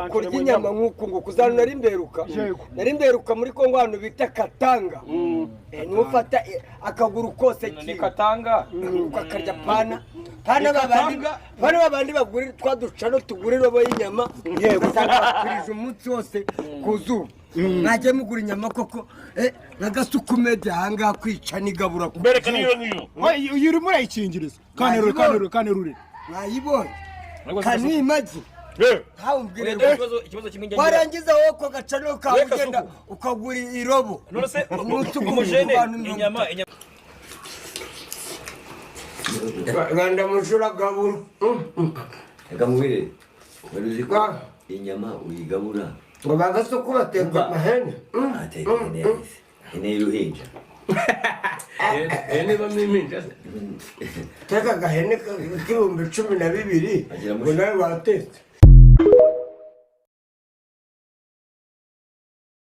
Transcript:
kurya inyama nk'uku nguku uzana nari mberuka muri Kongo ahantu bita Katanga niwe ufata akaguru kose ni Katanga ukakarya pana babandi bagurira twaducano tugurira bo y'inyama usanga umunsi wose ku zuba najye mugura inyama koko n'agasukumede ahangaha kwica n'igabura mbereka niyo uyu urimo urayikingiriza kanerure mwayibonye kanimagi ikibazo kimwe warangiza wowe ko gacano kawe ugenda ukagura irobo nose umujene inyama Rwanda mushura gabura Gamubire baruzi ko inyama uyigabura ngo bagasoko bateka amahene ateka neza ine ruhinja ene bamiminja teka gahene k'ibihumbi 12 ngo nawe watetse